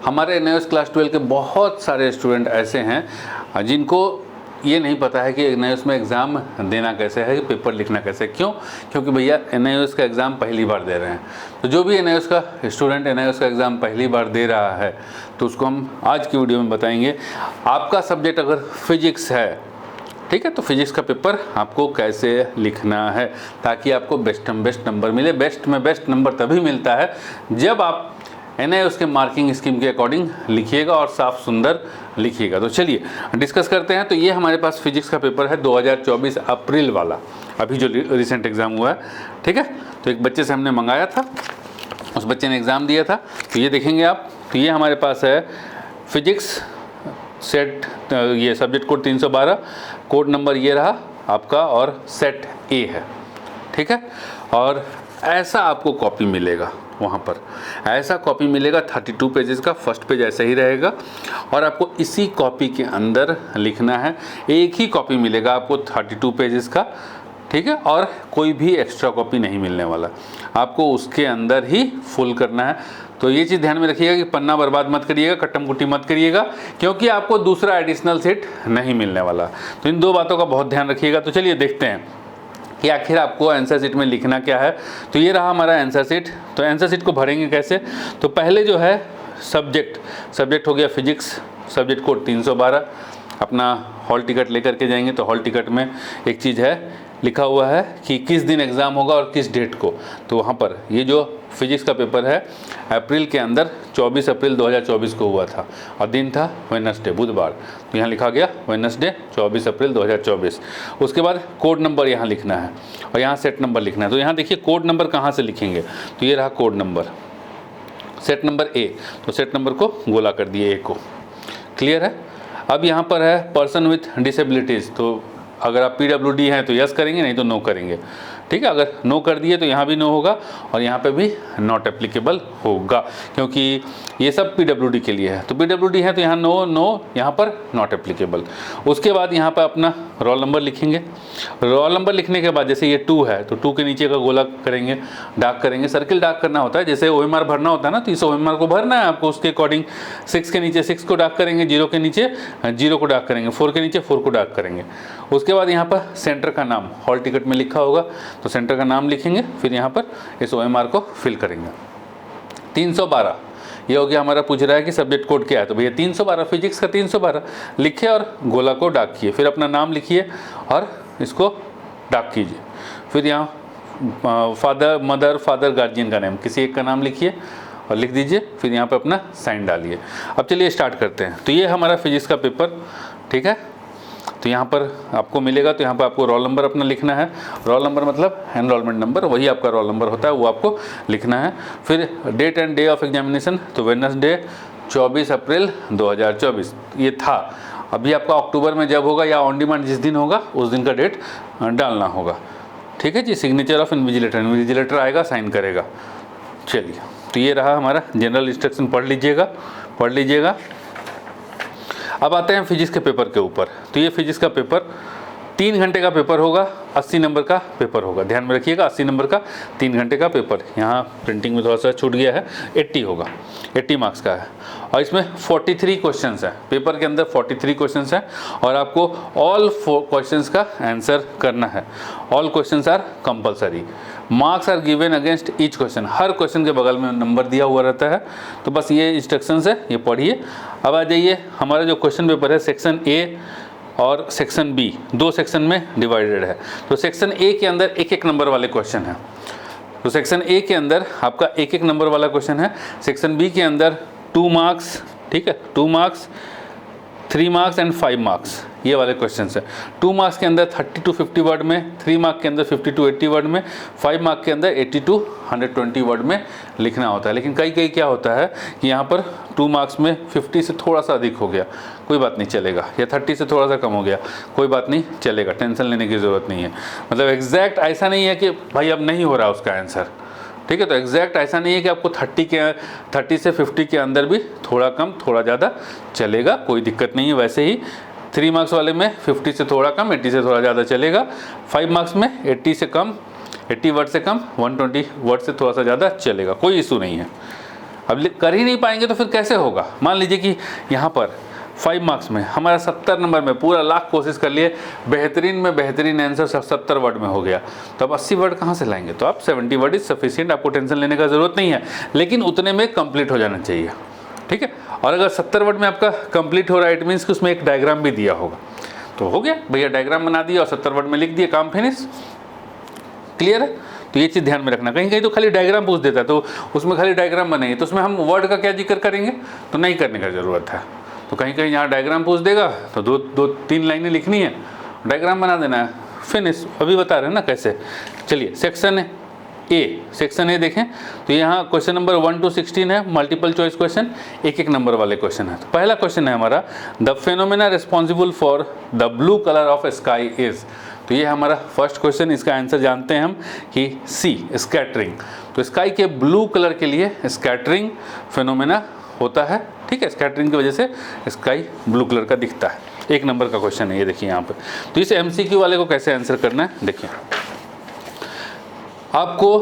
हमारे NIOS class 12 के बहुत सारे स्टूडेंट ऐसे हैं जिनको ये नहीं पता है कि एनआईओएस में एग्ज़ाम देना कैसे है, पेपर लिखना कैसे है। क्यों? क्योंकि भैया एनआईओएस का एग्ज़ाम पहली बार दे रहे हैं। तो जो भी एनआईओएस का स्टूडेंट एनआईओएस का एग्ज़ाम पहली बार दे रहा है तो उसको हम आज की वीडियो में बताएंगे। आपका सब्जेक्ट अगर फिजिक्स है, ठीक है, तो फिजिक्स का पेपर आपको कैसे लिखना है ताकि आपको बेस्ट नंबर मिले। बेस्ट में बेस्ट नंबर तभी मिलता है जब आप एनआईओएस के मार्किंग स्कीम के अकॉर्डिंग लिखिएगा और साफ सुंदर लिखिएगा। तो चलिए डिस्कस करते हैं। तो ये हमारे पास फिजिक्स का पेपर है 2024 अप्रैल वाला, अभी जो रिसेंट एग्ज़ाम हुआ है, ठीक है। तो एक बच्चे से हमने मंगाया था, उस बच्चे ने एग्ज़ाम दिया था। तो ये देखेंगे आप, तो ये हमारे पास है फिजिक्स सेट, ये सब्जेक्ट कोड 312, कोड नंबर ये रहा आपका और सेट ए है, ठीक है। और ऐसा आपको कॉपी मिलेगा, वहाँ पर ऐसा कॉपी मिलेगा 32 पेजेस का। फर्स्ट पेज ऐसा ही रहेगा और आपको इसी कॉपी के अंदर लिखना है। एक ही कॉपी मिलेगा आपको 32 पेजेस का, ठीक है, और कोई भी एक्स्ट्रा कॉपी नहीं मिलने वाला, आपको उसके अंदर ही फुल करना है। तो ये चीज़ ध्यान में रखिएगा कि पन्ना बर्बाद मत करिएगा, कट्टम कुट्टी मत करिएगा, क्योंकि आपको दूसरा एडिशनल सेट नहीं मिलने वाला। तो इन दो बातों का बहुत ध्यान रखिएगा। तो चलिए देखते हैं कि आखिर आपको आंसर शीट में लिखना क्या है। तो ये रहा हमारा आंसर शीट। तो आंसर शीट को भरेंगे कैसे? तो पहले जो है सब्जेक्ट हो गया फिजिक्स, सब्जेक्ट कोड 312, अपना हॉल टिकट लेकर के जाएंगे। तो हॉल टिकट में एक चीज़ है, लिखा हुआ है कि किस दिन एग्ज़ाम होगा और किस डेट को। तो वहाँ पर ये जो फिजिक्स का पेपर है अप्रैल के अंदर 24 अप्रैल 2024 को हुआ था और दिन था वेडनेसडे, बुधवार। तो यहाँ लिखा गया वेडनेसडे 24 अप्रैल 2024। उसके बाद कोड नंबर यहाँ लिखना है और यहाँ सेट नंबर लिखना है। तो यहाँ देखिए कोड नंबर कहाँ से लिखेंगे, तो ये रहा code number, set number A. तो सेट नंबर को गोला कर दिए ए को, क्लियर है। अब यहाँ पर है पर्सन विथ डिसेबिलिटीज़। तो अगर आप पीडब्ल्यूडी हैं तो यस करेंगे, नहीं तो नो करेंगे, ठीक है। अगर नो कर दिए तो यहाँ भी नो होगा और यहाँ पे भी नॉट एप्लीकेबल होगा, क्योंकि ये सब पीडब्ल्यूडी के लिए है। तो पीडब्ल्यूडी है तो यहाँ नो, यहाँ पर नॉट एप्लीकेबल। उसके बाद यहाँ पर अपना रोल नंबर लिखेंगे। रोल नंबर लिखने के बाद जैसे ये 2 है तो 2 के नीचे का गोला करेंगे, डार्क करेंगे, सर्किल डार्क करना होता है। जैसे OMR भरना होता है ना, तो इस OMR को भरना है आपको, उसके अकॉर्डिंग 6 के नीचे 6 को डार्क करेंगे, 0 के नीचे 0 को डार्क करेंगे, 4 के नीचे 4 को डार्क करेंगे। उसके बाद यहाँ पर सेंटर का नाम हॉल टिकट में लिखा होगा तो सेंटर का नाम लिखेंगे, फिर यहाँ पर इस OMR को फिल करेंगे। 312 ये हो गया हमारा, पूछ रहा है कि सब्जेक्ट कोड क्या है, तो भैया 312 फिजिक्स का 312 लिखिए और गोला को डार्क किए, फिर अपना नाम लिखिए और इसको डार्क कीजिए। फिर यहाँ फादर, मदर, फादर, गार्जियन का नेम किसी एक का नाम लिखिए और लिख दीजिए, फिर यहाँ पर अपना साइन डालिए। अब चलिए स्टार्ट करते हैं। तो ये हमारा फिजिक्स का पेपर, ठीक है। तो यहाँ पर आपको मिलेगा, तो यहाँ पर आपको रोल नंबर अपना लिखना है। रोल नंबर मतलब एनरोलमेंट नंबर, वही आपका रोल नंबर होता है, वो आपको लिखना है। फिर date and day of examination, तो वेडनेसडे 24 अप्रैल 2024 ये था। अभी आपका अक्टूबर में जब होगा या ऑन डिमांड जिस दिन होगा उस दिन का डेट डालना होगा, ठीक है जी। सिग्नेचर ऑफ इन्विजिलेटर आएगा, साइन करेगा। चलिए, तो ये रहा हमारा जनरल इंस्ट्रक्शन, पढ़ लीजिएगा। अब आते हैं फिजिक्स के पेपर के ऊपर। तो ये फिजिक्स का पेपर 3 घंटे का पेपर होगा, 80 नंबर का पेपर होगा। ध्यान में रखिएगा 80 नंबर का 3 घंटे का पेपर। यहाँ प्रिंटिंग में थोड़ा सा छूट गया है, 80 होगा, 80 मार्क्स का है। और इसमें 43 क्वेश्चंस हैं, पेपर के अंदर 43 क्वेश्चंस हैं और आपको ऑल 4 क्वेश्चंस का आंसर करना है। All questions are compulsory, marks are given against each question. हर क्वेश्चन के बगल में नंबर दिया हुआ रहता है। तो बस ये इंस्ट्रक्शंस है, ये पढ़िए। अब आ जाइए, हमारा जो क्वेश्चन पेपर है सेक्शन ए और सेक्शन बी, 2 सेक्शन में डिवाइडेड है। तो सेक्शन ए के अंदर 1-1 नंबर वाले क्वेश्चन हैं। तो सेक्शन ए के अंदर आपका 1-1 नंबर वाला क्वेश्चन है। सेक्शन बी के अंदर 2 मार्क्स, ठीक है, 2 मार्क्स, 3 मार्क्स एंड 5 मार्क्स, ये वाले क्वेश्चन है। 2 मार्क्स के अंदर 30 to 50 वर्ड में, 3 मार्क के अंदर 50 to 80 वर्ड में, 5 मार्क के अंदर 80 to 120 वर्ड में लिखना होता है। लेकिन कई क्या होता है कि यहाँ पर 2 मार्क्स में 50 से थोड़ा सा अधिक हो गया, कोई बात नहीं चलेगा, या 30 से थोड़ा सा कम हो गया, कोई बात नहीं चलेगा, टेंशन लेने की ज़रूरत नहीं है। मतलब एग्जैक्ट ऐसा नहीं है कि भाई अब नहीं हो रहा उसका आंसर, ठीक है। तो एग्जैक्ट ऐसा नहीं है कि आपको 30 से 50 के अंदर भी थोड़ा कम थोड़ा ज़्यादा चलेगा, कोई दिक्कत नहीं है। वैसे ही 3 मार्क्स वाले में 50 से थोड़ा कम, 80 से थोड़ा ज़्यादा चलेगा। 5 मार्क्स में 80 से कम, 80 वर्ड से कम, 120 वर्ड से थोड़ा सा ज़्यादा चलेगा, कोई इशू नहीं है। अब कर ही नहीं पाएंगे तो फिर कैसे होगा। मान लीजिए कि यहाँ पर 5 मार्क्स में हमारा 70 नंबर में पूरा लाख कोशिश कर लिए, बेहतरीन में बेहतरीन आंसर 70 वर्ड में हो गया, तो अब 80 वर्ड कहाँ से लाएंगे। तो आप 70 वर्ड इज सफिशिएंट, आपको टेंशन लेने का ज़रूरत नहीं है, लेकिन उतने में कंप्लीट हो जाना चाहिए, ठीक है। और अगर 70 वर्ड में आपका कंप्लीट हो रहा है, इट मीन्स कि उसमें एक डायग्राम भी दिया होगा, तो हो गया भैया, डायग्राम बना दिया और 70 वर्ड में लिख दिए, काम फिनिश। क्लियर है। तो ये चीज़ ध्यान में रखना, कहीं कहीं तो खाली डायग्राम पूछ देता है, तो उसमें खाली डायग्राम बनेगी, तो उसमें हम वर्ड का क्या जिक्र करेंगे, तो नहीं करने का ज़रूरत है। तो कहीं कहीं यहाँ डायग्राम पूछ देगा तो दो तीन लाइनें लिखनी है, डायग्राम बना देना है, फिनिश। अभी बता रहे हैं ना कैसे। चलिए सेक्शन ए, सेक्शन ए देखें तो यहाँ क्वेश्चन नंबर 1 to 16 है, मल्टीपल चॉइस क्वेश्चन, एक नंबर वाले क्वेश्चन है। तो पहला क्वेश्चन है हमारा, the phenomena responsible for the blue colour of sky is. तो ये हमारा फर्स्ट क्वेश्चन, इसका आंसर जानते हैं हम कि सी, स्कैटरिंग। तो स्काई के ब्लू कलर के लिए स्कैटरिंग फेनोमेना होता है, ठीक है। स्कैटरिंग की वजह से स्काई ब्लू कलर का दिखता है। एक नंबर का क्वेश्चन है ये, देखिए यहाँ पे। तो इस MCQ वाले को कैसे आंसर करना है, देखिए आपको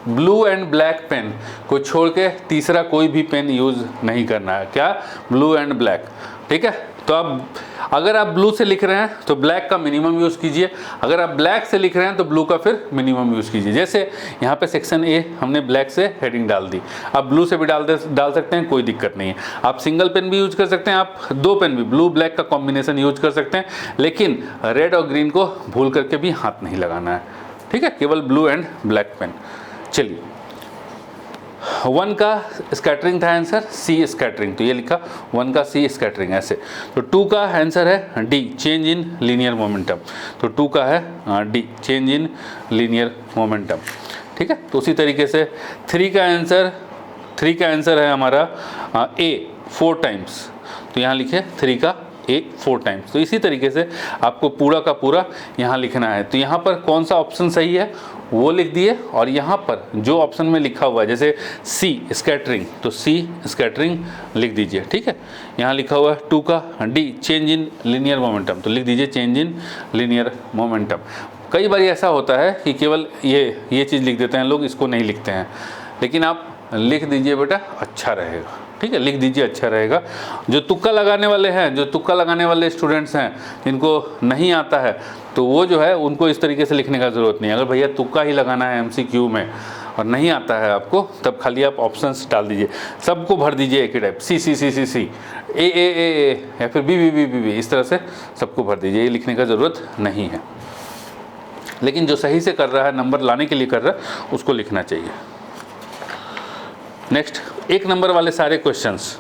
ब्लू एंड ब्लैक पेन को छोड़ के तीसरा कोई भी पेन यूज़ नहीं करना है। क्या, ब्लू एंड ब्लैक, ठीक है। तो आप अगर आप ब्लू से लिख रहे हैं तो ब्लैक का मिनिमम यूज़ कीजिए, अगर आप ब्लैक से लिख रहे हैं तो ब्लू का फिर मिनिमम यूज़ कीजिए। जैसे यहाँ पे सेक्शन ए हमने ब्लैक से हेडिंग डाल दी, आप ब्लू से भी डाल सकते हैं, कोई दिक्कत नहीं है। आप सिंगल पेन भी यूज कर सकते हैं, आप 2 पेन भी, ब्लू ब्लैक का कॉम्बिनेशन यूज कर सकते हैं, लेकिन रेड और ग्रीन को भूल करके भी हाथ नहीं लगाना है, ठीक है। केवल ब्लू एंड ब्लैक पेन। चलिए 1 का स्कैटरिंग था आंसर, सी स्कैटरिंग, तो ये लिखा 1 का सी स्कैटरिंग ऐसे। तो 2 का आंसर है D, change in linear momentum. तो 2 का है D, change in linear momentum, ठीक है। तो उसी तरीके से 3 का आंसर है हमारा ए, 4 टाइम्स। तो यहाँ लिखे 3 का ए 4 टाइम्स। तो इसी तरीके से आपको पूरा का पूरा यहाँ लिखना है। तो यहाँ पर कौन सा ऑप्शन सही है वो लिख दिए, और यहाँ पर जो ऑप्शन में लिखा हुआ है जैसे सी स्कैटरिंग, तो सी स्कैटरिंग लिख दीजिए, ठीक है। यहाँ लिखा हुआ है 2 का D, change in linear momentum, तो लिख दीजिए चेंज इन लीनियर मोमेंटम। कई बार ऐसा होता है कि केवल ये चीज़ लिख देते हैं लोग, इसको नहीं लिखते हैं, लेकिन आप लिख दीजिए बेटा, अच्छा रहेगा, ठीक है। लिख दीजिए, अच्छा रहेगा। जो तुक्का लगाने वाले हैं, जो तुक्का लगाने वाले स्टूडेंट्स हैं, जिनको नहीं आता है, तो वो जो है उनको इस तरीके से लिखने का ज़रूरत नहीं है। अगर भैया तुक्का ही लगाना है MCQ में और नहीं आता है आपको, तब खाली आप ऑप्शंस डाल दीजिए, सबको भर दीजिए एक ही type, C C C C C, A या फिर B B B B B, इस तरह से सबको भर दीजिए। ये लिखने का ज़रूरत नहीं है, लेकिन जो सही से कर रहा है, नंबर लाने के लिए कर रहा है, उसको लिखना चाहिए। नेक्स्ट, 1 नंबर वाले सारे क्वेश्चंस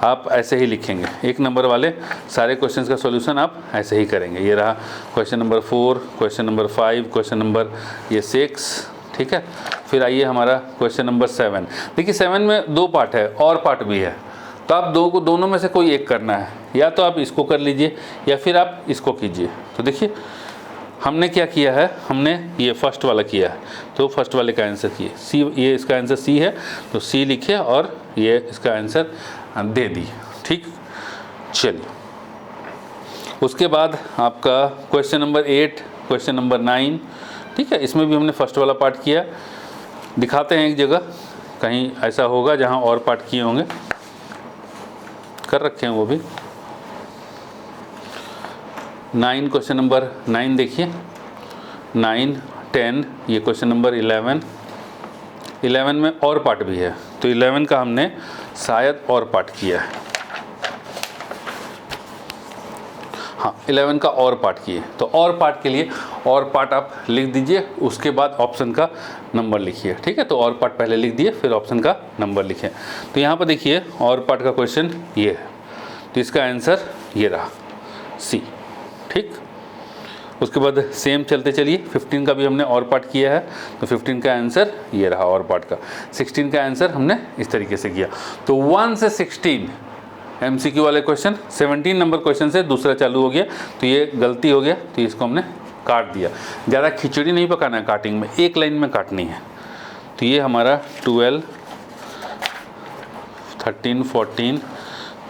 आप ऐसे ही लिखेंगे। 1 नंबर वाले सारे क्वेश्चंस का सॉल्यूशन आप ऐसे ही करेंगे। ये रहा question number 4, question number 5, question number 6, ठीक है। फिर आइए हमारा क्वेश्चन नंबर 7। देखिए 7 में 2 पार्ट है और पार्ट भी है, तो आप दोनों में से कोई एक करना है, या तो आप इसको कर लीजिए या फिर आप इसको कीजिए। तो देखिए हमने क्या किया है, हमने ये फर्स्ट वाला किया है, तो फर्स्ट वाले का आंसर किए सी, ये इसका आंसर सी है, तो सी लिखे और ये इसका आंसर दे दी, ठीक। चलिए उसके बाद आपका क्वेश्चन नंबर 8, क्वेश्चन नंबर 9, ठीक है। इसमें भी हमने फर्स्ट वाला पार्ट किया। दिखाते हैं एक जगह, कहीं ऐसा होगा जहां और पार्ट किए होंगे, कर रखे हैं वो भी। 9, क्वेश्चन नंबर 9 देखिए, 9, 10, ये क्वेश्चन नंबर 11 में और पार्ट भी है, तो 11 का हमने शायद और पार्ट किया है, हाँ 11 का और पार्ट किए। तो और पार्ट के लिए और पार्ट आप लिख दीजिए, उसके बाद ऑप्शन का नंबर लिखिए, ठीक है। तो और पार्ट पहले लिख दिए, फिर ऑप्शन का नंबर लिखें। तो यहाँ पर देखिए और पार्ट का क्वेश्चन ये है, तो इसका आंसर ये रहा सी, ठीक। उसके बाद सेम चलते चलिए, 15 का भी हमने और पार्ट किया है, तो 15 का आंसर ये रहा और पार्ट का। 16 का आंसर हमने इस तरीके से किया। तो 1 से 16 MCQ वाले क्वेश्चन, 17 नंबर क्वेश्चन से दूसरा चालू हो गया, तो ये गलती हो गया, तो इसको हमने काट दिया। ज़्यादा खिचड़ी नहीं पकाना है काटिंग में, एक लाइन में काटनी है। तो ये हमारा 12, 13, 14,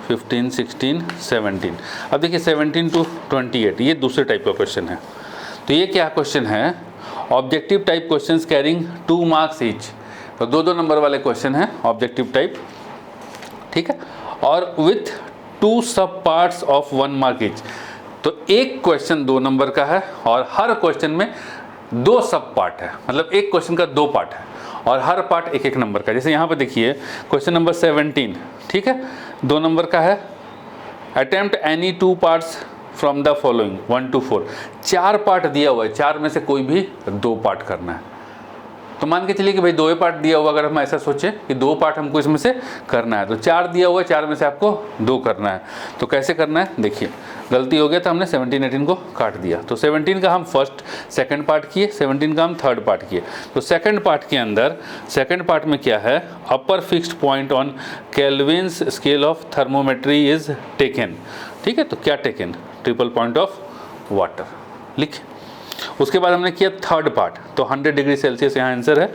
15, 16, 17। अब देखिए 17 to 28, ये दूसरे टाइप का क्वेश्चन है। तो ये क्या क्वेश्चन है, objective type questions carrying 2 marks each. तो 2-2 नंबर वाले क्वेश्चन हैं ऑब्जेक्टिव टाइप, ठीक है, और विथ 2 सब पार्ट्स ऑफ 1 मार्क ईच। तो एक क्वेश्चन 2 नंबर का है और हर क्वेश्चन में 2 सब पार्ट है, मतलब एक क्वेश्चन का 2 पार्ट है और हर पार्ट 1-1 नंबर का। जैसे यहाँ पर देखिए क्वेश्चन नंबर 17, ठीक है, 2 नंबर का है। Attempt any 2 parts from the following 1 to 4। 4 part दिया हुआ है, 4 में से कोई भी 2 पार्ट करना है। तो मान के चलिए कि भाई 2 पार्ट दिया हुआ, अगर हम ऐसा सोचें कि 2 पार्ट हमको इसमें से करना है, तो 4 दिया हुआ है, 4 में से आपको 2 करना है। तो कैसे करना है, देखिए गलती हो गया था, हमने 17-18 को काट दिया। तो 17 का हम फर्स्ट सेकंड पार्ट किए, 17 का हम थर्ड पार्ट किए। तो सेकंड पार्ट के अंदर सेकंड पार्ट में क्या है, upper fixed point on Kelvin's scale of thermometry is taken. ठीक है, तो क्या taken, triple point of water लिखे। उसके बाद हमने किया थर्ड पार्ट, तो 100 डिग्री सेल्सियस यहाँ आंसर है।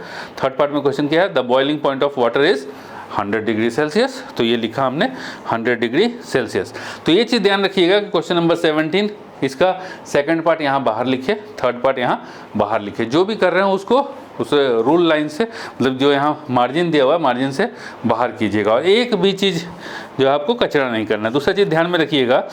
थर्ड पार्ट में क्वेश्चन क्या है, the boiling point of water is 100 degree Celsius. तो ये लिखा हमने 100 डिग्री सेल्सियस। तो ये चीज़ ध्यान रखिएगा कि क्वेश्चन नंबर 17 इसका सेकंड पार्ट यहाँ बाहर लिखे, थर्ड पार्ट यहाँ बाहर लिखे। जो भी कर रहे हैं उसको उस रूल लाइन से, मतलब जो यहाँ मार्जिन दिया हुआ है मार्जिन से बाहर कीजिएगा। और एक भी चीज़ जो है आपको कचरा नहीं करना है। दूसरा चीज़ ध्यान में रखिएगा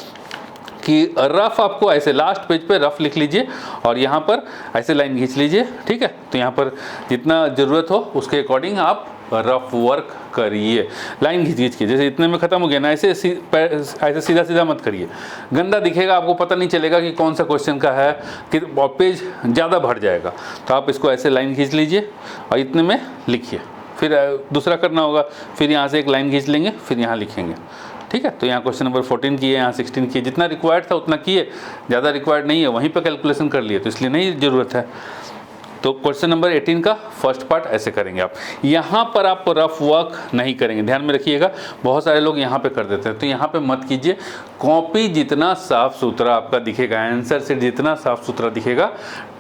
कि रफ आपको ऐसे लास्ट पेज पे रफ लिख लीजिए और यहाँ पर ऐसे लाइन खींच लीजिए। ठीक है, तो यहाँ पर जितना ज़रूरत हो उसके अकॉर्डिंग आप रफ वर्क करिए, लाइन खींच के। जैसे इतने में ख़त्म हो गया ना, ऐसे सीधा सीधा मत करिए, गंदा दिखेगा, आपको पता नहीं चलेगा कि कौन सा क्वेश्चन का है, कि पेज ज़्यादा भर जाएगा। तो आप इसको ऐसे लाइन खींच लीजिए और इतने में लिखिए। फिर दूसरा करना होगा, फिर यहाँ से एक लाइन खींच लेंगे, फिर यहाँ लिखेंगे। ठीक है, तो यहाँ क्वेश्चन नंबर 14 किए, यहाँ 16 किए, जितना रिक्वायर्ड था उतना किए, ज़्यादा रिक्वायर्ड नहीं है वहीं पर कैलकुलेशन कर लिए, तो इसलिए नहीं ज़रूरत है। तो क्वेश्चन नंबर 18 का फर्स्ट पार्ट ऐसे करेंगे आप। यहाँ पर आप रफ वर्क नहीं करेंगे, ध्यान में रखिएगा। बहुत सारे लोग यहाँ पे कर देते हैं, तो यहाँ पे मत कीजिए। कॉपी जितना साफ सुथरा आपका दिखेगा, आंसर शीट जितना साफ सुथरा दिखेगा,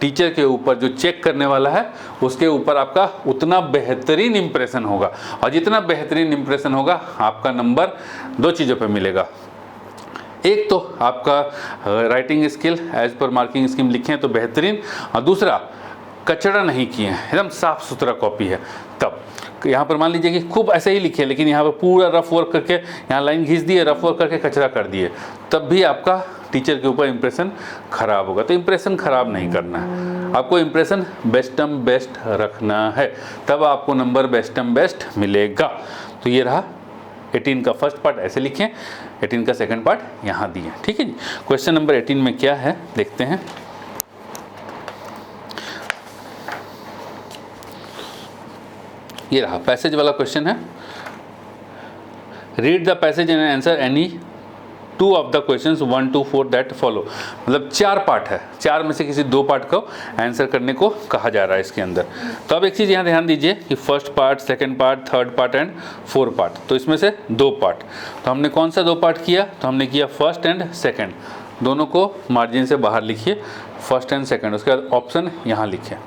टीचर के ऊपर जो चेक करने वाला है उसके ऊपर आपका उतना बेहतरीन इंप्रेशन होगा। और जितना बेहतरीन इंप्रेशन होगा आपका नंबर 2 चीज़ों पर मिलेगा। एक तो आपका राइटिंग स्किल एज पर मार्किंग स्कीम लिखे हैं तो बेहतरीन, और दूसरा कचरा नहीं किए हैं, एकदम साफ सुथरा कॉपी है। तब यहाँ पर मान लीजिए कि खूब ऐसे ही लिखे, लेकिन यहाँ पर पूरा रफ वर्क करके यहाँ लाइन खींच दिए, रफ वर्क करके कचरा कर दिए, तब भी आपका टीचर के ऊपर इंप्रेशन खराब होगा। तो इंप्रेशन खराब नहीं करना है, आपको इंप्रेशन बेस्टम बेस्ट रखना है, तब आपको नंबर बेस्टम बेस्ट मिलेगा। तो ये रहा 18 का फर्स्ट पार्ट ऐसे लिखें, 18 का सेकंड पार्ट यहाँ दिए। ठीक है जी, क्वेश्चन नंबर 18 में क्या है देखते हैं। ये रहा पैसेज वाला क्वेश्चन है। Read the passage and answer any 2 of the questions 1 to 4 that follow. मतलब 4 पार्ट है, 4 में से किसी 2 पार्ट को आंसर करने को कहा जा रहा है इसके अंदर। तो अब एक चीज़ यहाँ ध्यान दीजिए कि first part, second part, third part and 4 part. तो इसमें से 2 पार्ट, तो हमने कौन सा 2 पार्ट किया, तो हमने किया फर्स्ट एंड सेकेंड, दोनों को मार्जिन से बाहर लिखिए, फर्स्ट एंड सेकेंड। उसके बाद ऑप्शन यहाँ लिखिए।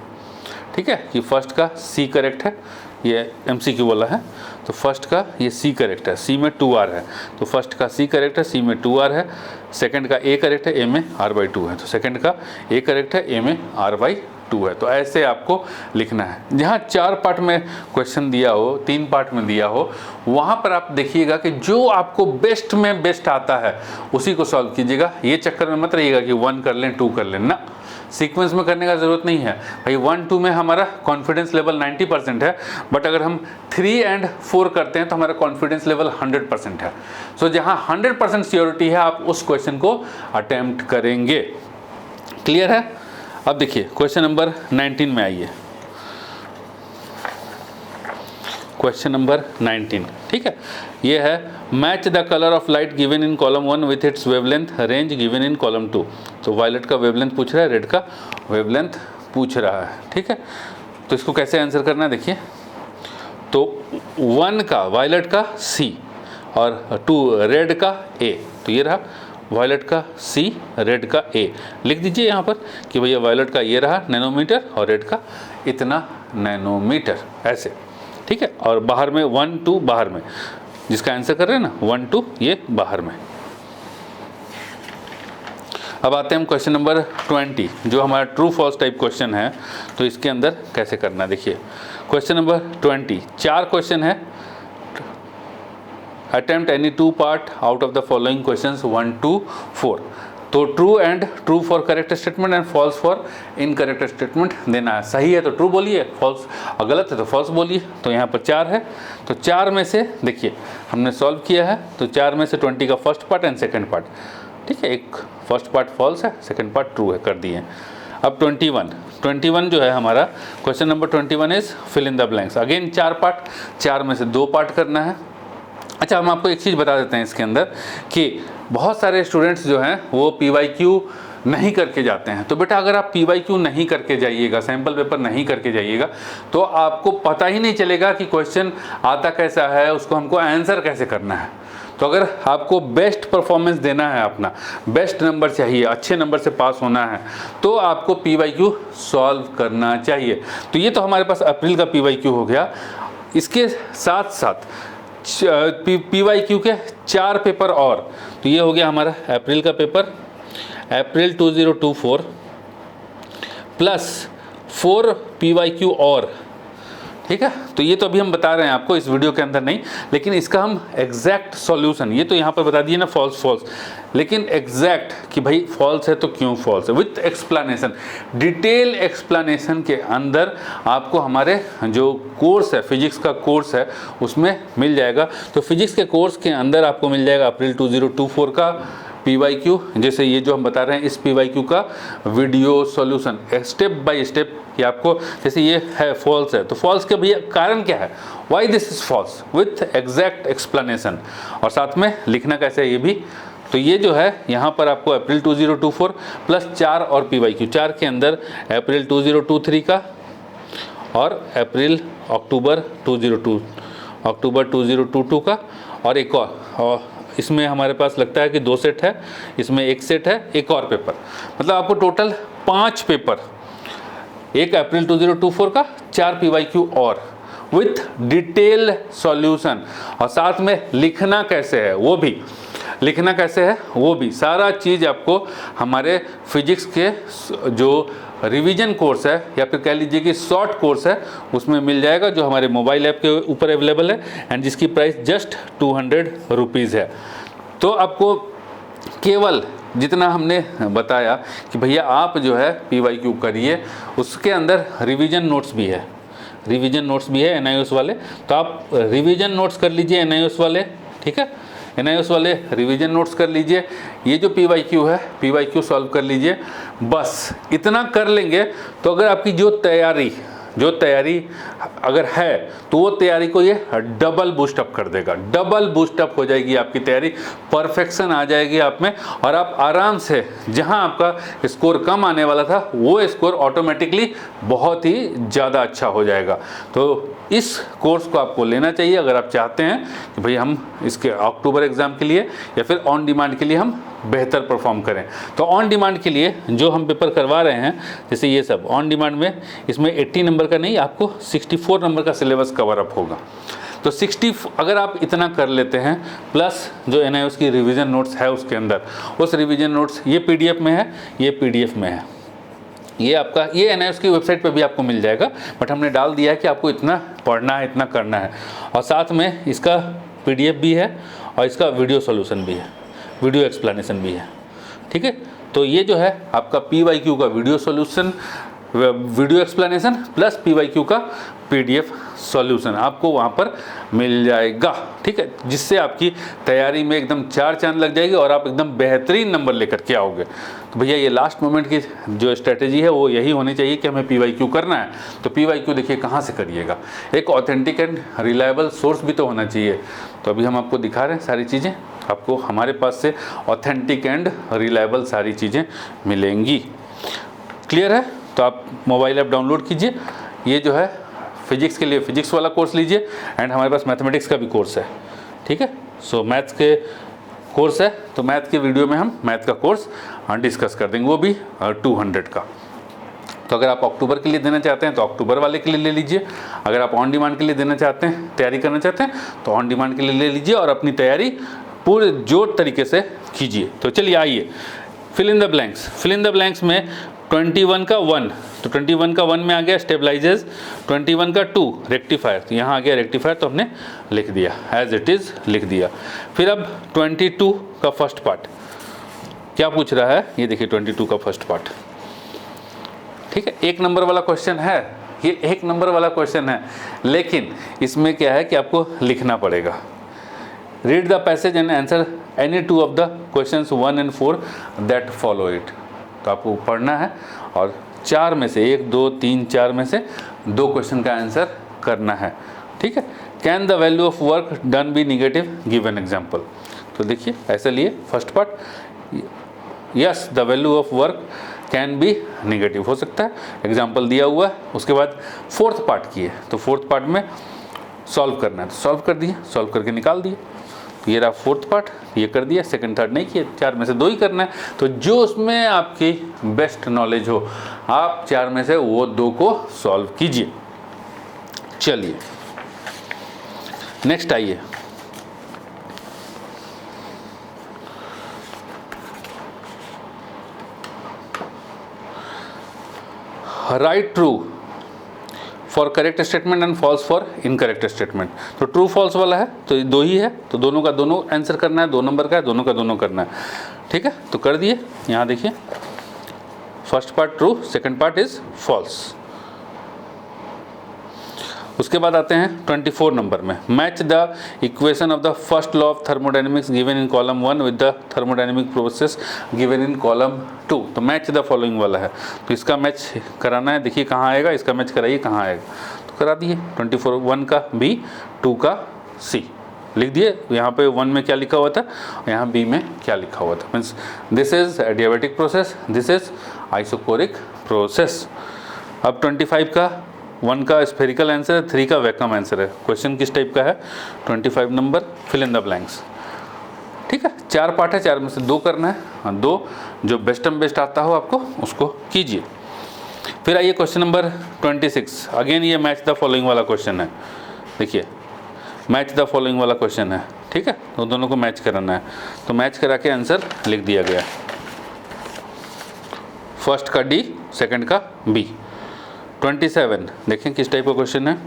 ठीक है, कि फर्स्ट का सी करेक्ट है, ये MCQ वाला है, तो फर्स्ट का ये सी करेक्ट है, सी में 2R है, तो फर्स्ट का सी करेक्ट है, सी में 2R है। सेकंड का ए करेक्ट है, ए में R/2 है, तो सेकंड का ए करेक्ट है, ए में R/2 है। तो ऐसे आपको लिखना है। जहाँ 4 पार्ट में क्वेश्चन दिया हो, 3 पार्ट में दिया हो, वहाँ पर आप देखिएगा कि जो आपको बेस्ट में बेस्ट आता है उसी को सॉल्व कीजिएगा। ये चक्कर में मत रहिएगा कि 1 कर लें 2 कर लें, ना, सीक्वेंस में करने का ज़रूरत नहीं है भाई। 1 2 में हमारा कॉन्फिडेंस लेवल 90% है, बट अगर हम 3 and 4 करते हैं तो हमारा कॉन्फिडेंस लेवल 100% है। सो जहाँ 100% श्योरिटी है आप उस क्वेश्चन को अटेम्प्ट करेंगे। क्लियर है? अब देखिए क्वेश्चन नंबर 19 में आइए। क्वेश्चन नंबर 19, ठीक है, ये है match the colour of light given in column 1 with its wavelength range given in column 2। तो वायलेट का वेवलेंथ पूछ रहा है, रेड का वेवलेंथ पूछ रहा है। ठीक है, तो इसको कैसे आंसर करना है देखिए। तो 1 का वायलेट का C और 2 रेड का A, तो ये रहा वायलेट का C, रेड का A। लिख दीजिए यहाँ पर कि भैया वायलेट का ये रहा नैनोमीटर और रेड का इतना नैनोमीटर, ऐसे। ठीक है, और बाहर में 1 2 बाहर में, जिसका आंसर कर रहे हैं ना 1 2 ये बाहर में। अब आते हैं हम क्वेश्चन नंबर 20, जो हमारा ट्रू फॉल्स टाइप क्वेश्चन है। तो इसके अंदर कैसे करना है देखिए। क्वेश्चन नंबर 20, 4 क्वेश्चन है, attempt any 2 part out of the following questions 1 to 4। तो true for correct statement and false for incorrect statement देना है। सही है तो ट्रू बोलिए, फॉल्स और गलत है तो फॉल्स बोलिए। तो यहाँ पर 4 है, तो 4 में से देखिए हमने सॉल्व किया है, तो 4 में से 20 का first part and second part, ठीक है, एक फर्स्ट पार्ट फॉल्स है, सेकंड पार्ट ट्रू है, कर दिए। अब 21 जो है हमारा question number 21 is fill in the blanks. Again 4 part, 4 में से 2 पार्ट करना है। अच्छा, हम आपको एक चीज़ बता देते हैं इसके अंदर कि बहुत सारे स्टूडेंट्स जो हैं वो PYQ नहीं करके जाते हैं। तो बेटा अगर आप PYQ नहीं करके जाइएगा, सैम्पल पेपर नहीं करके जाइएगा, तो आपको पता ही नहीं चलेगा कि क्वेश्चन आता कैसा है, उसको हमको आंसर कैसे करना है। तो अगर आपको बेस्ट परफॉर्मेंस देना है, अपना बेस्ट नंबर चाहिए, अच्छे नंबर से पास होना है, तो आपको PYQ सॉल्व करना चाहिए। तो ये तो हमारे पास अप्रैल का PYQ हो गया। इसके साथ साथ PYQ के 4 पेपर और, तो ये हो गया हमारा अप्रैल का पेपर, अप्रैल 2024 प्लस 4 PYQ और, ठीक है। तो ये तो अभी हम बता रहे हैं आपको, इस वीडियो के अंदर नहीं, लेकिन इसका हम एग्जैक्ट सॉल्यूशन, ये तो यहाँ पर बता दिए ना फॉल्स, लेकिन एग्जैक्ट कि भाई फॉल्स है तो क्यों फॉल्स है, विथ एक्सप्लेनेशन, डिटेल एक्सप्लेनेशन के अंदर आपको हमारे जो कोर्स है, फिजिक्स का कोर्स है, उसमें मिल जाएगा। तो फिजिक्स के कोर्स के अंदर आपको मिल जाएगा अप्रैल 2024 का PYQ, जैसे ये जो हम बता रहे हैं इस PYQ का video solution step by step, कि आपको जैसे ये है फॉल्स है, तो फॉल्स के भैया कारण क्या है, why this is false, with exact explanation, और साथ में लिखना कैसे है ये भी। तो ये जो है यहाँ पर आपको अप्रैल 2024 प्लस 4 और PYQ, 4 के अंदर अप्रैल 2023 का और अक्टूबर 2022 का, और एक और इसमें हमारे पास लगता है कि 2 सेट है, इसमें 1 सेट है, एक और पेपर, मतलब आपको टोटल 5 पेपर, एक अप्रैल 2024 का, 4 PYQ और विथ डिटेल सॉल्यूशन, और साथ में लिखना कैसे है वो भी, सारा चीज़ आपको हमारे फिजिक्स के जो रिवीजन कोर्स है, या फिर कह लीजिए कि शॉर्ट कोर्स है, उसमें मिल जाएगा, जो हमारे मोबाइल ऐप के ऊपर अवेलेबल है, एंड जिसकी प्राइस जस्ट 200 रुपीज़ है। तो आपको केवल जितना हमने बताया कि भैया आप जो है PYQ करिए, उसके अंदर रिवीजन नोट्स भी है, NIOS वाले, तो आप रिवीजन नोट्स कर लीजिए NIOS वाले, ठीक है, NIOS वाले रिवीजन नोट्स कर लीजिए। ये जो PYQ है, PYQ सॉल्व कर लीजिए। बस इतना कर लेंगे तो अगर आपकी जो तैयारी अगर है, तो वो तैयारी को ये डबल बूस्टअप कर देगा, डबल बूस्टअप हो जाएगी आपकी तैयारी, परफेक्शन आ जाएगी आप में, और आप आराम से जहां आपका स्कोर कम आने वाला था, वो स्कोर ऑटोमेटिकली बहुत ही ज़्यादा अच्छा हो जाएगा। तो इस कोर्स को आपको लेना चाहिए अगर आप चाहते हैं कि भाई हम इसके अक्टूबर एग्ज़ाम के लिए या फिर ऑन डिमांड के लिए हम बेहतर परफॉर्म करें। तो ऑन डिमांड के लिए जो हम पेपर करवा रहे हैं, जैसे ये सब ऑन डिमांड में, इसमें 80 नंबर का नहीं, आपको 64 नंबर का सिलेबस कवर अप होगा। तो 60 अगर आप इतना कर लेते हैं, प्लस जो NIOS की रिवीजन नोट्स है उसके अंदर, उस रिवीजन नोट्स ये PDF में है, ये PDF में है, ये आपका ये NIOS की वेबसाइट पे भी आपको मिल जाएगा, बट हमने डाल दिया है कि आपको इतना पढ़ना है, इतना करना है, और साथ में इसका PDF भी है और इसका वीडियो सॉल्यूशन भी है, वीडियो एक्सप्लेनेशन भी है, ठीक है। तो ये जो है आपका PYQ का video solution, video explanation plus PYQ का PDF सॉल्यूशन आपको वहाँ पर मिल जाएगा, ठीक है, जिससे आपकी तैयारी में एकदम 4 चांद लग जाएगी और आप एकदम बेहतरीन नंबर लेकर के आओगे। तो भैया ये लास्ट मोमेंट की जो स्ट्रेटेजी है वो यही होनी चाहिए कि हमें PYQ करना है। तो PYQ देखिए कहाँ से करिएगा, एक ऑथेंटिक एंड रिलायबल सोर्स भी तो होना चाहिए। तो अभी हम आपको दिखा रहे हैं सारी चीज़ें, आपको हमारे पास से ऑथेंटिक एंड रिलायबल सारी चीज़ें मिलेंगी। क्लियर है? तो आप मोबाइल ऐप डाउनलोड कीजिए, ये जो है फिजिक्स के लिए फिजिक्स वाला कोर्स लीजिए, एंड हमारे पास मैथमेटिक्स का भी कोर्स है, ठीक है। सो मैथ्स के कोर्स है, तो मैथ के वीडियो में हम मैथ का कोर्स डिस्कस कर देंगे, वो भी 200 का। तो अगर आप अक्टूबर के लिए देना चाहते हैं तो अक्टूबर वाले के लिए ले लीजिए, अगर आप ऑन डिमांड के लिए देना चाहते हैं, तैयारी करना चाहते हैं, तो ऑन डिमांड के लिए ले लीजिए और अपनी तैयारी पूरे जोर तरीके से कीजिए। तो चलिए आइए fill in the blanks. Fill in the blanks में 21 का 1, तो 21 का 1 में आ गया स्टेबलाइजेज, 21 का 2 रेक्टिफायर, तो यहाँ आ गया रेक्टिफायर, तो हमने लिख दिया एज इट इज़ लिख दिया। फिर अब 22 का फर्स्ट पार्ट क्या पूछ रहा है, ये देखिए 22 का फर्स्ट पार्ट, ठीक है, 1 नंबर वाला क्वेश्चन है, ये 1 नंबर वाला क्वेश्चन है, लेकिन इसमें क्या है कि आपको लिखना पड़ेगा। Read the passage and answer any 2 of the questions 1 and 4 that follow it. तो आपको पढ़ना है और 4 में से 1 2 3 4 में से 2 क्वेश्चन का आंसर करना है, ठीक है। Can the value of work done be negative, give an example. तो देखिए ऐसे लिए first part, yes the value of work can be negative, हो सकता है, एग्जाम्पल दिया हुआ है। उसके बाद फोर्थ पार्ट किए, तो फोर्थ पार्ट में सॉल्व करना है, तो सॉल्व कर दिए, सॉल्व करके निकाल दिए, तो ये रहा फोर्थ पार्ट, ये कर दिया। सेकंड थर्ड नहीं किए, 4 में से 2 ही करना है, तो जो उसमें आपकी बेस्ट नॉलेज हो आप 4 में से वो 2 को सॉल्व कीजिए। चलिए नेक्स्ट आइए, write true for correct statement and false for incorrect statement. तो ट्रू फॉल्स वाला है, तो ये 2 ही है, तो दोनों का दोनों आंसर करना है, 2 नंबर का है, दोनों का दोनों करना है, ठीक है। तो कर दिए, यहाँ देखिए first part true, second part is false. उसके बाद आते हैं 24 नंबर में, match the equation of the first law of thermodynamics given in column 1 with the thermodynamic process given in column 2। तो मैच द फॉलोइंग वाला है, तो इसका मैच कराना है, देखिए कहाँ आएगा, इसका मैच कराइए कहाँ आएगा, तो करा दिए। 24 1 का B, 2 का C लिख दिए। यहाँ पे 1 में क्या लिखा हुआ था, यहाँ B में क्या लिखा हुआ था, means this is adiabatic process, this is isochoric process. अब 25 का 1 का स्फेरिकल आंसर है, 3 का वैक्यूम आंसर है। क्वेश्चन किस टाइप का है, 25 number, fill in the blanks, ठीक है। 4 पार्ट है, 4 में से 2 करना है, हाँ 2 जो बेस्ट एंड बेस्ट आता हो आपको उसको कीजिए। फिर आइए क्वेश्चन नंबर 26, अगेन ये मैच द फॉलोइंग वाला क्वेश्चन है, देखिए मैच द फॉलोइंग वाला क्वेश्चन है, ठीक है, तो दोनों को मैच कराना है, तो मैच करा के आंसर लिख दिया गया, फर्स्ट का D, सेकंड का B। 27 देखें किस टाइप का क्वेश्चन है,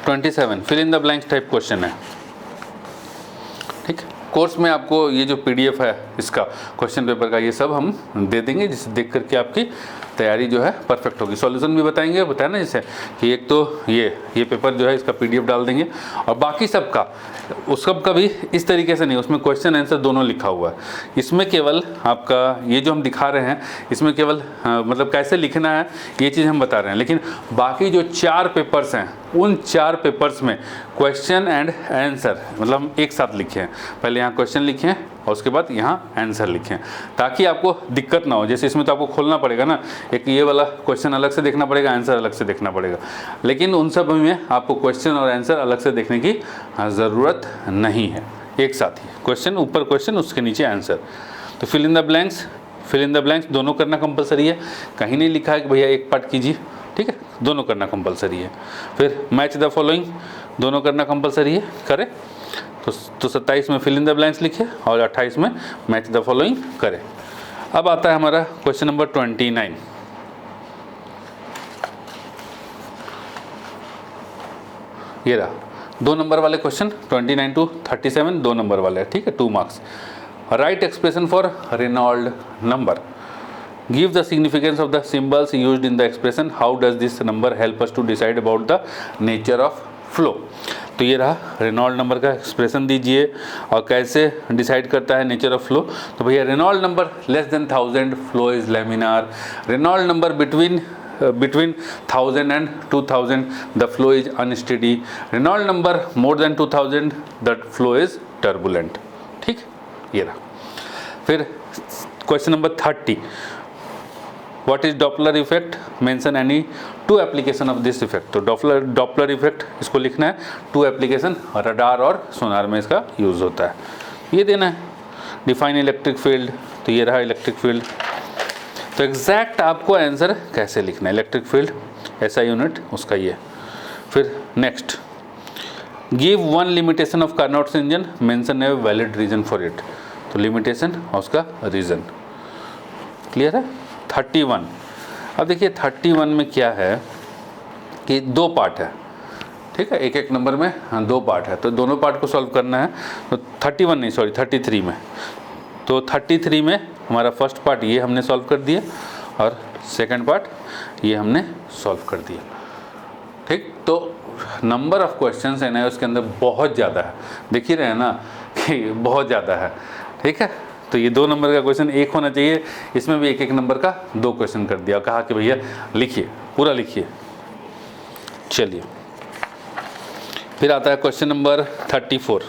27 fill in the blanks type question है, ठीक है। कोर्स में आपको ये जो PDF है इसका क्वेश्चन पेपर का, ये सब हम दे देंगे, जिसे देख करके आपकी तैयारी जो है परफेक्ट होगी। सॉल्यूशन भी बताएंगे, बताया ना जैसे कि एक तो ये पेपर जो है इसका PDF डाल देंगे, और बाकी सबका उस सब का भी इस तरीके से नहीं, उसमें क्वेश्चन आंसर दोनों लिखा हुआ है। इसमें केवल आपका ये जो हम दिखा रहे हैं इसमें केवल मतलब कैसे लिखना है ये चीज़ हम बता रहे हैं, लेकिन बाकी जो 4 पेपर्स हैं उन 4 पेपर्स में क्वेश्चन एंड आंसर मतलब हम एक साथ लिखे हैं, पहले यहाँ क्वेश्चन लिखे हैं और उसके बाद यहाँ आंसर लिखें, ताकि आपको दिक्कत ना हो। जैसे इसमें तो आपको खोलना पड़ेगा ना, एक ये वाला क्वेश्चन अलग से देखना पड़ेगा, आंसर अलग से देखना पड़ेगा, लेकिन उन सब में आपको क्वेश्चन और आंसर अलग से देखने की ज़रूरत नहीं है, एक साथ ही क्वेश्चन ऊपर क्वेश्चन उसके नीचे आंसर। तो फिल इन द ब्लैंक्स दोनों करना कंपलसरी है, कहीं नहीं लिखा है कि भैया एक पार्ट कीजिए, ठीक है, दोनों करना कंपलसरी है। फिर मैच द फॉलोइंग दोनों करना कंपलसरी है, करें तो 27 में फिल इन द ब्लैंक्स लिखे और 28 में मैच द फॉलोइंग करें। अब आता है हमारा क्वेश्चन नंबर 29, ये रहा 2 नंबर वाले क्वेश्चन, 29 to 37 2 नंबर वाले हैं, ठीक है, 2 marks. Write expression for Reynold number, give the significance of the symbols used in the expression, how does this number help us to decide about the nature of flow. तो ये रहा Reynold number का expression दीजिए और कैसे decide करता है nature of flow. तो भैया Reynold number less than 1000 flow is laminar, Reynold number between 1000 and 2000 the flow is unsteady, Reynold number more than 2000 the flow is turbulent, ठीक, ये रहा। फिर question number 30, what is Doppler effect, mention any 2 application of this effect. तो Doppler effect इसको लिखना है, 2 application radar और सोनार में इसका यूज़ होता है, ये देना है। डिफाइन इलेक्ट्रिक फील्ड, तो ये रहा इलेक्ट्रिक फील्ड। तो एग्जैक्ट आपको आंसर कैसे लिखना है, इलेक्ट्रिक फील्ड SI यूनिट उसका ये। फिर next, give 1 limitation of Carnot's engine, mention a valid reason for it. तो लिमिटेशन और उसका रीज़न। क्लियर है? 31। अब देखिए 31 में क्या है कि दो पार्ट है, ठीक है, एक एक नंबर में दो पार्ट है, तो दोनों पार्ट को सॉल्व करना है। तो 31 नहीं, सॉरी 33 में, तो 33 में हमारा फर्स्ट पार्ट ये हमने सॉल्व कर दिया और सेकंड पार्ट ये हमने सॉल्व कर दिया। ठीक, तो नंबर ऑफ क्वेश्चंस है ना उसके अंदर बहुत ज़्यादा है, देख ही रहे हैं ना कि बहुत ज़्यादा है। ठीक है, तो ये 2 नंबर का क्वेश्चन एक होना चाहिए, इसमें भी एक एक नंबर का 2 क्वेश्चन कर दिया, कहा कि भैया लिखिए, पूरा लिखिए। चलिए फिर आता है क्वेश्चन नंबर 34।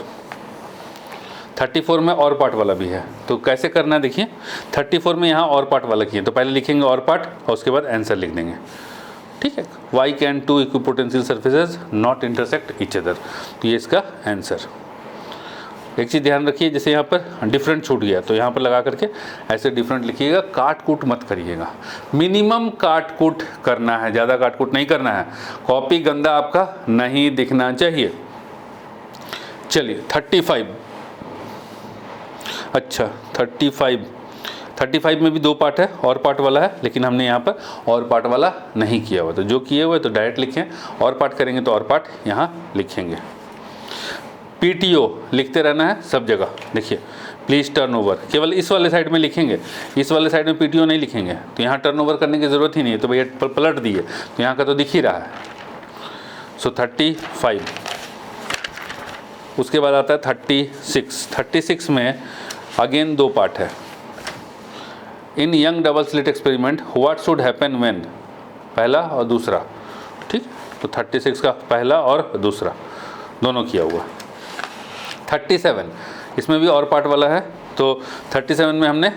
34 में और पार्ट वाला भी है, तो कैसे करना है देखिए। 34 में यहाँ और पार्ट वाला किए, तो पहले लिखेंगे और पार्ट और उसके बाद आंसर लिख देंगे। ठीक है, why can two equipotential surfaces not intersect each other, तो ये इसका आंसर। एक चीज़ ध्यान रखिए, जैसे यहाँ पर डिफरेंट छूट गया तो यहाँ पर लगा करके ऐसे डिफरेंट लिखिएगा, काट कूट मत करिएगा, मिनिमम काट कूट करना है, ज़्यादा काट कूट नहीं करना है, कॉपी गंदा आपका नहीं दिखना चाहिए। चलिए 35, अच्छा 35 में भी 2 पार्ट है, और पार्ट वाला है, लेकिन हमने यहाँ पर और पार्ट वाला नहीं किया हुआ, तो जो किए हुए तो डायरेक्ट लिखें, और पार्ट करेंगे तो और पार्ट यहाँ लिखेंगे। PTO लिखते रहना है सब जगह, देखिए प्लीज़ टर्न ओवर, केवल इस वाले साइड में लिखेंगे, इस वाले साइड में PTO नहीं लिखेंगे, तो यहाँ टर्न ओवर करने की ज़रूरत ही नहीं है, तो भैया पलट दिए तो यहाँ का तो दिख ही रहा है। सो 35, उसके बाद आता है 36। 36 में अगेन 2 पार्ट है। In Young double slit experiment what should happen when, पहला और दूसरा। ठीक, तो 36 का पहला और दूसरा दोनों किया हुआ। 37 इसमें भी और पार्ट वाला है, तो 37 में हमने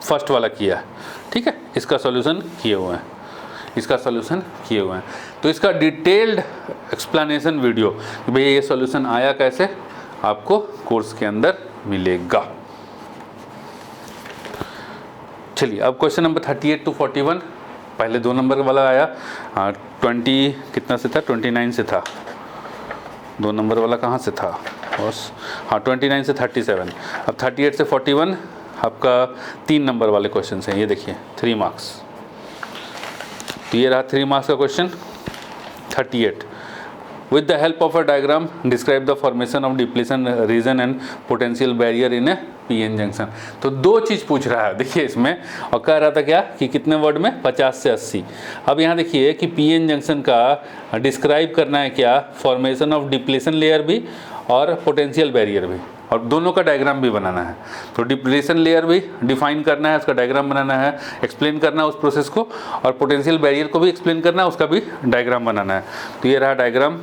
फर्स्ट वाला किया। ठीक है, इसका सॉल्यूशन किए हुए हैं, इसका सॉल्यूशन किए हुए हैं। तो इसका डिटेल्ड एक्सप्लेनेशन वीडियो भैया ये सॉल्यूशन आया कैसे, आपको कोर्स के अंदर मिलेगा। चलिए अब क्वेश्चन नंबर 38 to 41, पहले 2 नंबर वाला आया, 20 कितना से था, 29 से था, 2 नंबर वाला कहाँ से था बस, हाँ 29 से 37। अब 38 से 41 आपका 3 नंबर वाले क्वेश्चन हैं, ये देखिए 3 मार्क्स। तो ये रहा 3 मार्क्स का question 38। With the help of a diagram describe the formation of depletion region and potential barrier in A PN junction. तो 2 चीज़ पूछ रहा है देखिए इसमें, और कह रहा था क्या कि कितने वर्ड में, 50 से 80। अब यहाँ देखिए कि PN जंक्शन का डिस्क्राइब करना है क्या, फॉर्मेशन ऑफ डिप्लीशन लेयर भी और पोटेंशियल बैरियर भी, और दोनों का डायग्राम भी बनाना है। तो डिप्लीशन लेयर भी डिफाइन करना है, उसका डायग्राम बनाना है, एक्सप्लेन करना है उस प्रोसेस को, और पोटेंशियल बैरियर को भी एक्सप्लेन करना है, उसका भी डायग्राम बनाना है। तो ये रहा डायग्राम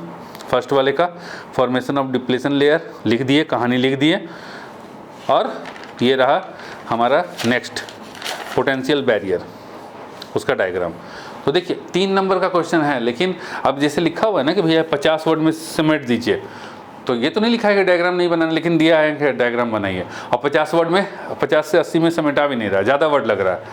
फर्स्ट वाले का, फॉर्मेशन ऑफ डिप्लीशन लेयर लिख दिए, कहानी लिख दिए, और ये रहा हमारा नेक्स्ट पोटेंशियल बैरियर, उसका डायग्राम। तो देखिए 3 नंबर का क्वेश्चन है, लेकिन अब जैसे लिखा हुआ है ना कि भैया 50 वर्ड में समेट दीजिए, तो ये तो नहीं लिखा है कि डायग्राम नहीं बनाना, लेकिन दिया है कि डायग्राम बनाइए, और 50 वर्ड में, 50 से 80 में समेटा भी नहीं रहा, ज़्यादा वर्ड लग रहा है।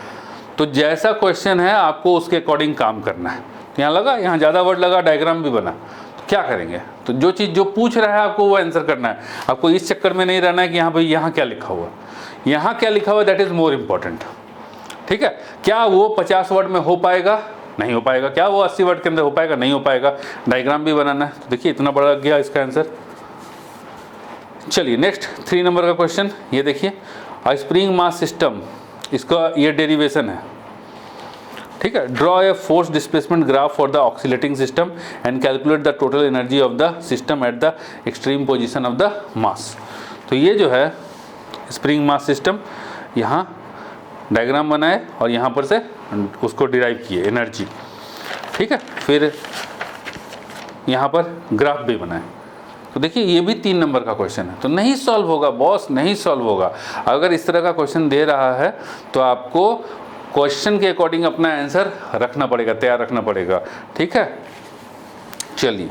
तो जैसा क्वेश्चन है आपको उसके अकॉर्डिंग काम करना है। तो यहाँ लगा, यहाँ ज़्यादा वर्ड लगा, डायग्राम भी बना, तो क्या करेंगे, तो जो चीज़ जो पूछ रहा है आपको वो आंसर करना है। आपको इस चक्कर में नहीं रहना है कि यहाँ भाई यहाँ क्या लिखा हुआ, यहाँ क्या लिखा हुआ, दैट इज़ मोर इम्पॉर्टेंट। ठीक है, क्या वो 50 वर्ड में हो पाएगा, नहीं हो पाएगा, क्या वो 80 वर्ड के अंदर हो पाएगा, नहीं हो पाएगा, डायग्राम भी बनाना है। तो देखिए इतना बड़ा लग गया इसका आंसर। चलिए नेक्स्ट 3 नंबर का क्वेश्चन, ये देखिए स्प्रिंग मास सिस्टम, इसका ये डेरिवेशन है। ठीक है, draw a force displacement graph for the oscillating system and calculate the total energy of the system at the extreme position of the mass. तो ये जो है स्प्रिंग मास सिस्टम, यहाँ डायग्राम बनाए और यहाँ पर से उसको डिराइव किए एनर्जी। ठीक है, फिर यहाँ पर ग्राफ भी बनाए। तो देखिए ये भी 3 नंबर का क्वेश्चन है, तो नहीं सॉल्व होगा बॉस, नहीं सॉल्व होगा। अगर इस तरह का क्वेश्चन दे रहा है तो आपको क्वेश्चन के अकॉर्डिंग अपना आंसर रखना पड़ेगा, तैयार रखना पड़ेगा। ठीक है, चलिए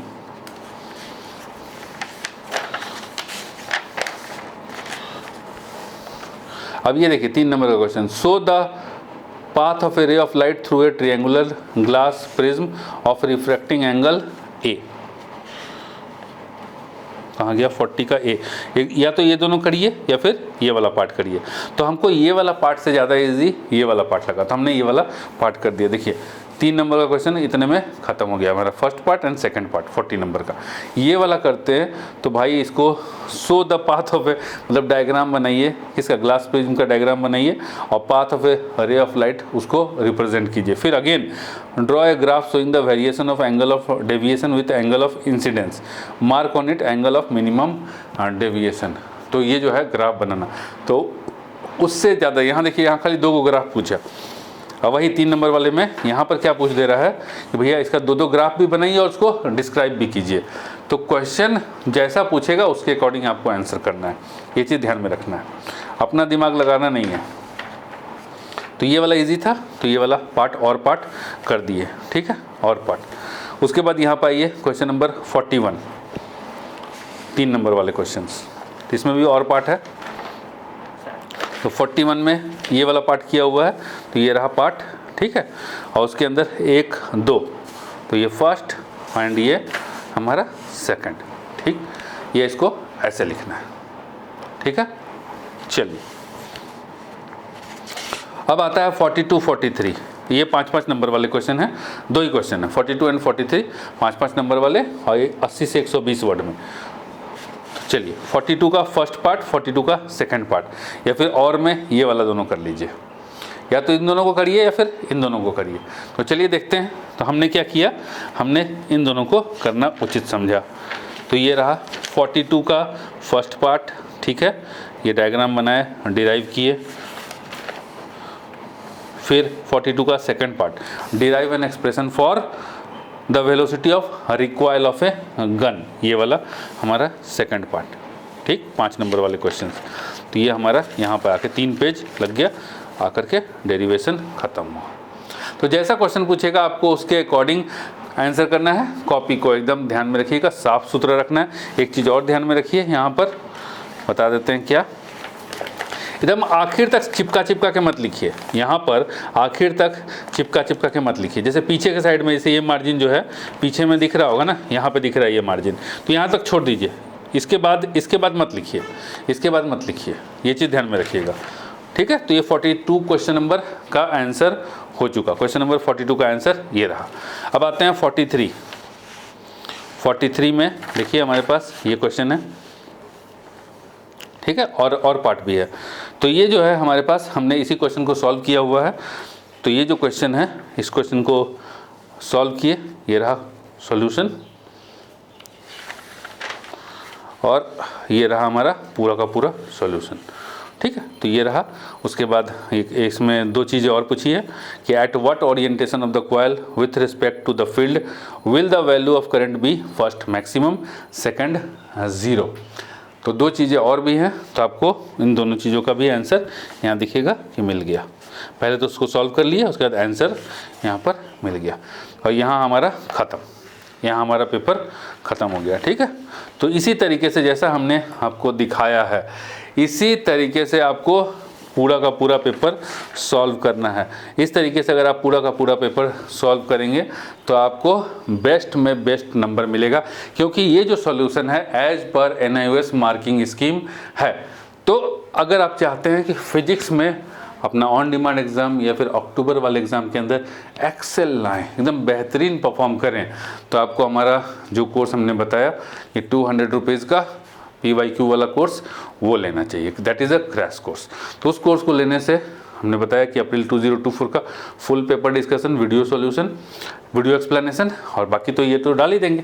अब ये देखिए 3 नंबर का question, so the path of A ray of light through a triangular glass prism of refracting angle A। कहाँ गया 40 का ए, या तो ये दोनों करिए या फिर ये वाला पार्ट करिए। तो हमको ये वाला पार्ट से ज़्यादा इजी ये वाला पार्ट लगा, तो हमने ये वाला पार्ट कर दिया। देखिए 3 नंबर का क्वेश्चन इतने में ख़त्म हो गया हमारा first part and second part 40 number का। ये वाला करते हैं तो भाई इसको शो द पाथ ऑफ ए, मतलब डायग्राम बनाइए, किसका ग्लास प्रिज्म का डायग्राम बनाइए और path of A ray of light उसको रिप्रेजेंट कीजिए। फिर again draw a graph showing the variation of angle of deviation with angle of incidence, mark on it angle of minimum deviation. तो ये जो है ग्राफ बनाना, तो उससे ज़्यादा यहाँ देखिए, यहाँ खाली 2 ग्राफ पूछा। अब वही 3 नंबर वाले में यहाँ पर क्या पूछ दे रहा है कि भैया इसका 2 ग्राफ भी बनाइए और उसको डिस्क्राइब भी कीजिए। तो क्वेश्चन जैसा पूछेगा उसके अकॉर्डिंग आपको आंसर करना है, ये चीज़ ध्यान में रखना है, अपना दिमाग लगाना नहीं है। तो ये वाला इजी था, तो ये वाला पार्ट और पार्ट कर दिए, ठीक है, और पार्ट। उसके बाद यहाँ पर आइए क्वेश्चन नंबर 41, 3 नंबर वाले क्वेश्चन, तो इसमें भी और पार्ट है। तो 41 में ये वाला पार्ट किया हुआ है, तो ये रहा पार्ट, ठीक है, और उसके अंदर 1 2, तो ये फर्स्ट एंड ये हमारा सेकंड, ठीक, ये इसको ऐसे लिखना है, ठीक है। चलिए अब आता है 42 43, ये 5-5 नंबर वाले क्वेश्चन हैं, 2 ही क्वेश्चन है 42 एंड 43, 5-5 नंबर वाले, और ये 80 से 120 वर्ड में। चलिए 42 का फर्स्ट पार्ट, 42 का सेकंड पार्ट, या फिर और में ये वाला दोनों कर लीजिए, या तो इन दोनों को करिए या फिर इन दोनों को करिए। तो चलिए देखते हैं। तो हमने क्या किया, हमने इन दोनों को करना उचित समझा। तो ये रहा 42 का फर्स्ट पार्ट, ठीक है, ये डायग्राम बनाए, डिराइव किए। फिर 42 का second part, derive an expression for the velocity of recoil of a gun, ये वाला हमारा सेकंड पार्ट, ठीक, 5 नंबर वाले क्वेश्चन। तो ये हमारा यहाँ पर आके 3 पेज लग गया, आकर के डेरिवेशन ख़त्म हुआ। तो जैसा क्वेश्चन पूछेगा आपको उसके अकॉर्डिंग आंसर करना है। कॉपी को एकदम ध्यान में रखिएगा, साफ़ सुथरा रखना है। एक चीज़ और ध्यान में रखिए, यहाँ पर बता देते हैं क्या, एकदम आखिर तक चिपका के मत लिखिए, यहाँ पर आखिर तक चिपका के मत लिखिए। जैसे पीछे के साइड में, जैसे ये मार्जिन जो है पीछे में दिख रहा होगा ना, यहाँ पे दिख रहा है ये मार्जिन, तो यहाँ तक छोड़ दीजिए, इसके बाद मत लिखिए, इसके बाद मत लिखिए, ये चीज़ ध्यान में रखिएगा, ठीक है। तो ये 42 क्वेश्चन नंबर का आंसर हो चुका। क्वेश्चन नंबर 42 का आंसर ये रहा। अब आते हैं 43 में देखिए हमारे पास ये क्वेश्चन है, ठीक है, और पार्ट भी है। तो ये जो है हमारे पास, हमने इसी क्वेश्चन को सॉल्व किया हुआ है। तो ये जो क्वेश्चन है, इस क्वेश्चन को सॉल्व किए, ये रहा सॉल्यूशन, और ये रहा हमारा पूरा का पूरा सॉल्यूशन, ठीक है। तो ये रहा। उसके बाद इसमें 2 चीज़ें और पूछी है कि at what orientation of the coil with respect to the field will the value of current be, first maximum, second 0। तो 2 चीज़ें और भी हैं, तो आपको इन दोनों चीज़ों का भी आंसर यहाँ दिखेगा कि मिल गया। पहले तो उसको सॉल्व कर लिया, उसके बाद आंसर यहाँ पर मिल गया, और यहाँ हमारा ख़त्म, यहाँ हमारा पेपर ख़त्म हो गया, ठीक है। तो इसी तरीके से जैसा हमने आपको दिखाया है, इसी तरीके से आपको पूरा का पूरा पेपर सॉल्व करना है। इस तरीके से अगर आप पूरा का पूरा पेपर सॉल्व करेंगे तो आपको बेस्ट में बेस्ट नंबर मिलेगा, क्योंकि ये जो सॉल्यूशन है as per NIOS marking scheme है। तो अगर आप चाहते हैं कि फिजिक्स में अपना ऑन डिमांड एग्ज़ाम या फिर अक्टूबर वाले एग्ज़ाम के अंदर एक्सेल लाएँ, एकदम बेहतरीन परफॉर्म करें, तो आपको हमारा जो कोर्स हमने बताया कि 200 रुपीज़ का PYQ वाला कोर्स वो लेना चाहिए, that is a crash course. तो उस कोर्स को लेने से हमने बताया कि अप्रैल 2024 का full paper discussion, video solution, video explanation, और बाकी तो ये तो डाल ही देंगे,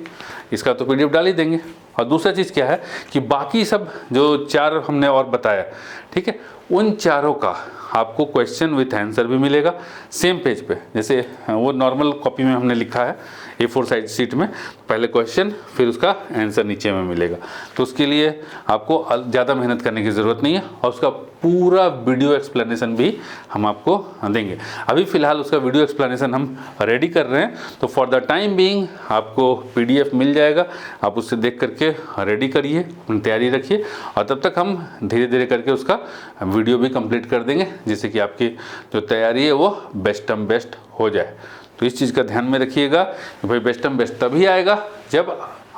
इसका तो PDF डाल ही देंगे। और दूसरा चीज़ क्या है कि बाकी सब जो 4 हमने और बताया, ठीक है, उन चारों का आपको क्वेश्चन विथ आंसर भी मिलेगा सेम पेज पे। जैसे वो नॉर्मल कॉपी में हमने लिखा है A4 साइज शीट में, पहले क्वेश्चन फिर उसका आंसर नीचे में मिलेगा। तो उसके लिए आपको ज़्यादा मेहनत करने की ज़रूरत नहीं है, और उसका पूरा वीडियो एक्सप्लेनेशन भी हम आपको देंगे। अभी फ़िलहाल उसका वीडियो एक्सप्लेनेशन हम रेडी कर रहे हैं, तो फॉर द टाइम बीइंग आपको PDF मिल जाएगा, आप उससे देख करके रेडी करिए, तैयारी रखिए, और तब तक हम धीरे धीरे करके उसका वीडियो भी कंप्लीट कर देंगे, जिससे कि आपकी जो तैयारी है वो बेस्टम बेस्ट हो जाए। तो इस चीज़ का ध्यान में रखिएगा कि भाई बेस्टम बेस्ट तभी आएगा जब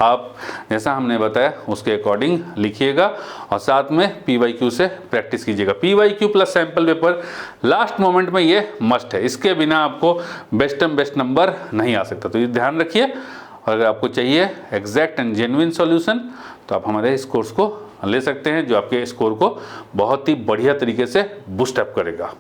आप जैसा हमने बताया उसके अकॉर्डिंग लिखिएगा और साथ में PYQ से प्रैक्टिस कीजिएगा। PYQ plus sample paper last moment में ये मस्ट है, इसके बिना आपको बेस्ट नंबर नहीं आ सकता, तो ये ध्यान रखिए। और अगर आपको चाहिए एग्जैक्ट एंड जेन्युइन सॉल्यूशन तो आप हमारे इस कोर्स को ले सकते हैं, जो आपके स्कोर को बहुत ही बढ़िया तरीके से बूस्ट अप करेगा।